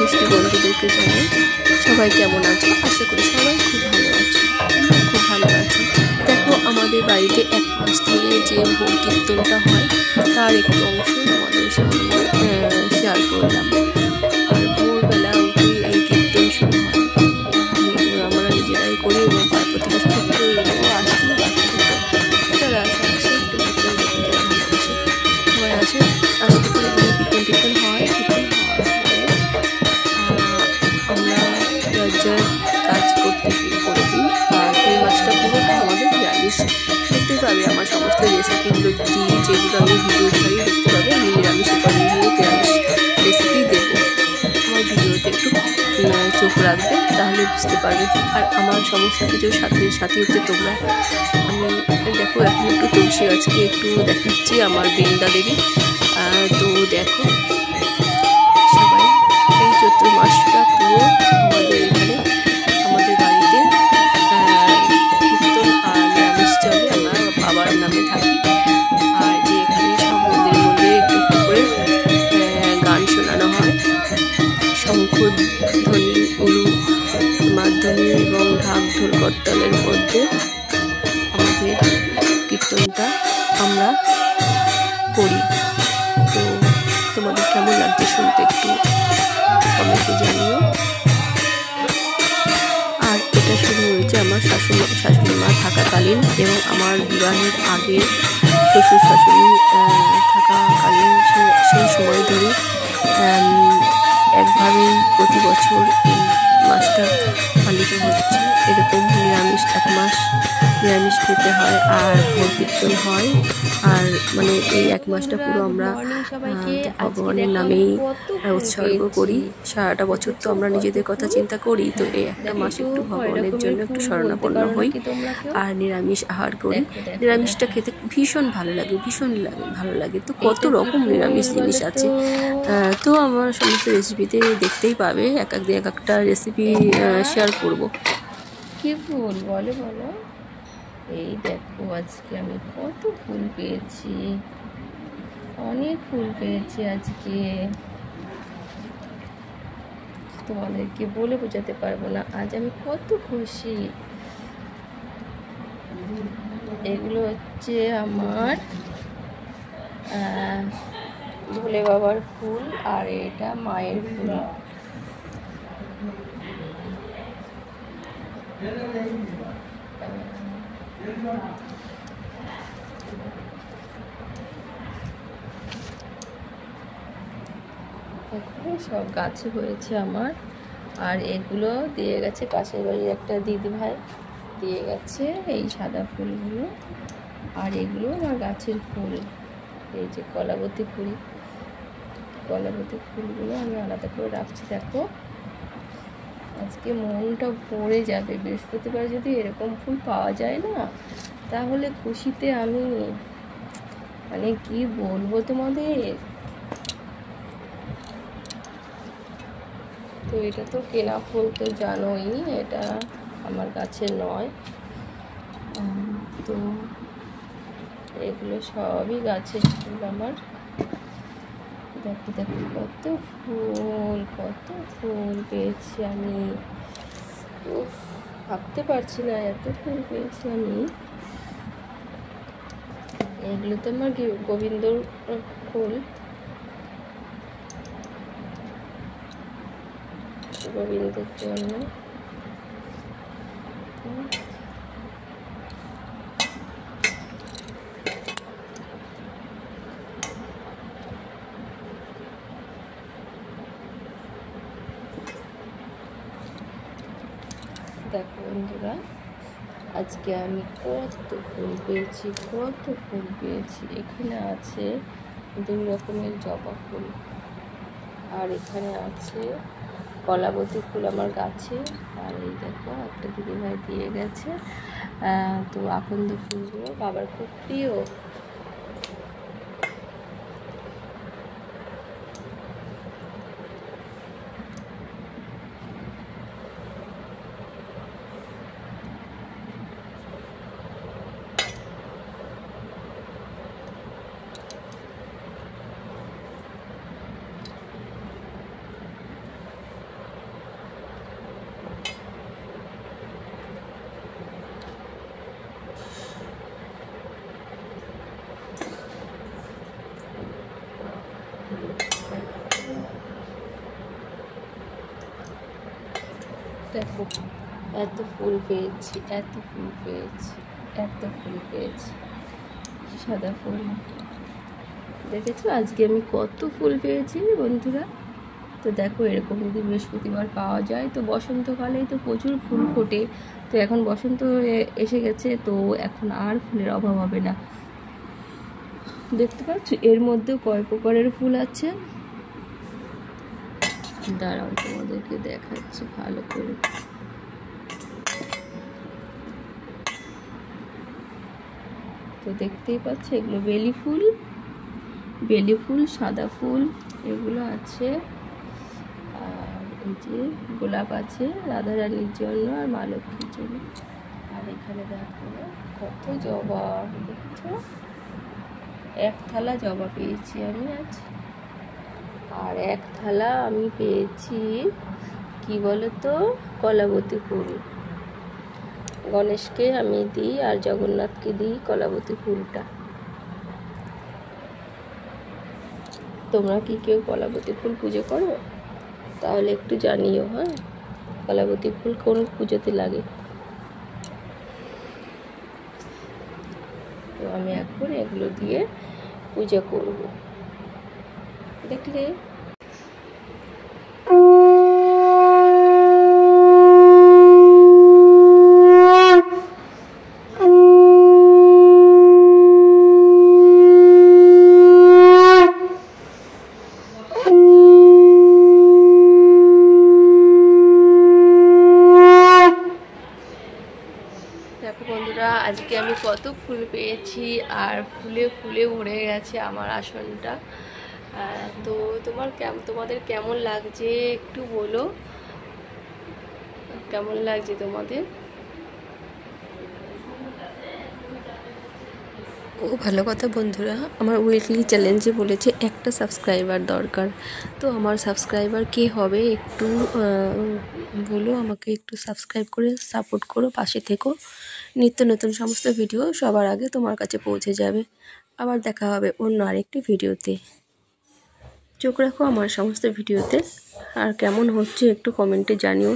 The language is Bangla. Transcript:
মিষ্টি বন্ধুদেরকে জানাই সবাই কেমন আছো। আশা করি সবাই খুব ভালো আছো, খুব ভালো আছো। দেখো আমাদের বাড়িতে 1 মাস ধরে যে ভোগ কীর্তনটা হয় তার একটু অংশ তোমাদের সঙ্গে শেয়ার করলাম। আর ভোরবেলা উঠে এই কীর্তন শুরু হয়, আমরা নিজেরাই করি এবং তার প্রতিবেশী একটু এলেও আসে, বাচ্চাদের যারা আসে একটু ভিতরে দেখে যারা ভালোবাসে সবাই আসে, আসতে করে কীর্তন হয়। কীর্তন হওয়ার পরে আমরা যার কাজ করতে শুরু করে দিই। আর এই মাছটা পুরোটা আমাদের নিরামিষ। দেখতে পাবে আমার সমস্ত রেসিপিগুলো দিই, যেগুলো আমি ভিডিও ছাড়িয়ে দেখতে পাবে আমি নিরামিষ উপাদান দিয়ে নিরামিষ রেসিপি দেবো। আমার ভিডিওতে একটু চোখ রাখবে, তাহলে বুঝতে পারবে। আর আমার সমস্ত কিছুর সাথে সাথে হচ্ছে তোমরা, আমি দেখো এখন একটু তুলসী গাছকে একটু দেখাচ্ছি, আমার বৃন্দা দেবী। তো দেখো সবাই এই চৈত্র মাসটা পুরো আমাদের এখানে আমাদের বাড়িতে কীর্তন আর নিরামিষ চলে। আমরা বাবার নামে থাকি। আর যে এখানে সব মন্দিরের মধ্যে একটু করে গান শোনানো হয়, শঙ্খধ্বনি, উলু মাধ্যমে এবং ঢাক ঢোল করতালের মধ্যে আমাদের কীর্তনটা আমরা করি। তো তোমাদের কেমন লাগছে শুনতে একটু কমেন্টে জানিও। আর এটা শুরু হয়েছে আমার শাশুড়ি মা থাকাকালীন এবং আমার বিবাহের আগে শ্বশুর শাশুড়ি থাকাকালীন সেই সময় ধরে একভাবেই প্রতি বছর এই মাসটা পালিত হচ্ছে। এরকম নিরামিষ 1 মাস নিরামিষ খেতে হয় আর ভোগ কীর্তন হয়। আর মানে এই 1 মাসটা পুরো আমরা ভগবানের নামেই উৎসর্গ করি। সারাটা বছর তো আমরা নিজেদের কথা চিন্তা করি, তো এই একটা মাস একটু ভগবানের জন্য একটু শরণাপন্ন হই আর নিরামিষ আহার করি। নিরামিষটা খেতে ভীষণ ভালো লাগে, ভালো লাগে। তো কত রকম নিরামিষ জিনিস আছে, তো আমার সমস্ত রেসিপিতে দেখতেই পাবে, এক একদিন এক একটা রেসিপি শেয়ার করব। কি ফুল বলো বলো? এই দেখো আজকে আমি কত ফুল পেয়েছি, অনেক ফুল পেয়েছি আজকে, তোমাদেরকে বলে বোঝাতে পারবো না আজ আমি কত খুশি। এগুলো হচ্ছে আমার ভোলে বাবার ফুল আর এটা মায়ের ফুল। সব গাছে হয়েছে আমার। আর এগুলো দিয়ে গেছে পাশের বাড়ির একটা দিদি ভাই দিয়ে গেছে, এই সাদা ফুলগুলো। আর এগুলো আমার গাছের ফুল, এই যে কলাবতী ফুলগুলো আমি আলাদা করে রাখছি। দেখো আজকে মনটা ভরে যাবে। বৃহস্পতিবার যদি এরকম ফুল পাওয়া যায় না, তাহলে খুশিতে আমি মানে কি বলবো তোমাদের। তো এটা তো কেনা ফুল, তো জানোই এটা আমার গাছের নয়। তো এগুলো সবই গাছের ফুল আমার। দেখো দেখো কত ফুল পেয়েছি আমি, ভাবতে পারছি না এত ফুল পেয়েছি আমি। এগুলো তো আমার গোবিন্দর ফুল, গোবিন্দের জন্য। দেখো বন্ধুরা আজকে আমি কত ফুল পেয়েছি। এখানে আছে 2 রকমের জবা ফুল, আর এখানে আছে কলাবতী ফুল আমার গাছে। আর এই দেখো একটা দিদিভাই দিয়ে গেছে। তো আকন্দ ফুলগুলো বাবার খুব প্রিয়। দেখো এত ফুল পেয়েছি, এত ফুল পেয়েছি, এত ফুল পেয়েছি, সাদা ফুল। দেখেছো আজকে আমি কত ফুল পেয়েছি বন্ধুরা। তো দেখো এরকম যদি বৃহস্পতিবার পাওয়া যায়, তো বসন্তকালেই তো প্রচুর ফুল ফোটে। তো এখন বসন্ত এসে গেছে, তো এখন আর ফুলের অভাব হবে না। দেখতে পাচ্ছ এর মধ্যেও কয় প্রকারের ফুল আছে, দাঁড়াও তোমাদেরকে দেখাচ্ছি ভালো করে। তো দেখতেই পাচ্ছ এগুলো বেলি ফুল, সাদা ফুল এগুলো আছে। আর এই যে গোলাপ আছে রাধারানীর জন্য আর মা লক্ষ্মীর জন্য। আর এখানে দেখো কত জবা, দেখছো এক থালা জবা পেয়েছি আমি আজ। আর এক থালা আমি পেয়েছি কি বলো তো, কলাবতী ফুল। গণেশকে আমি দিই আর জগন্নাথকে দিই কলাবতী ফুলটা। তোমরা কি কেউ কলাবতী ফুল পুজো করো? তাহলে একটু জানিও। হ্যাঁ, কলাবতী ফুল কোন পুজোতে লাগে? তো আমি এখন এগুলো দিয়ে পূজা করব। দেখলে বন্ধুরা আজকে আমি কত ফুল পেয়েছি, আর ফুলে ফুলে ভরে গেছে আমার আসনটা। তো তোমাদের কেমন লাগছে একটু বলো, কেমন লাগছে তোমাদের? ও ভালো কথা বন্ধুরা, আমার উইকলি চ্যালেঞ্জে বলেছে একটা সাবস্ক্রাইবার দরকার। তো আমার সাবস্ক্রাইবার কে হবে একটু বলো আমাকে, একটু সাবস্ক্রাইব করে সাপোর্ট করো, পাশে থেকো। নিত্য নতুন সমস্ত ভিডিও সবার আগে তোমার কাছে পৌঁছে যাবে। আবার দেখা হবে অন্য আরেকটি ভিডিওতে। চোখ রাখো আমার সমস্ত ভিডিওতে। আর কেমন হচ্ছে একটু কমেন্টে জানিও।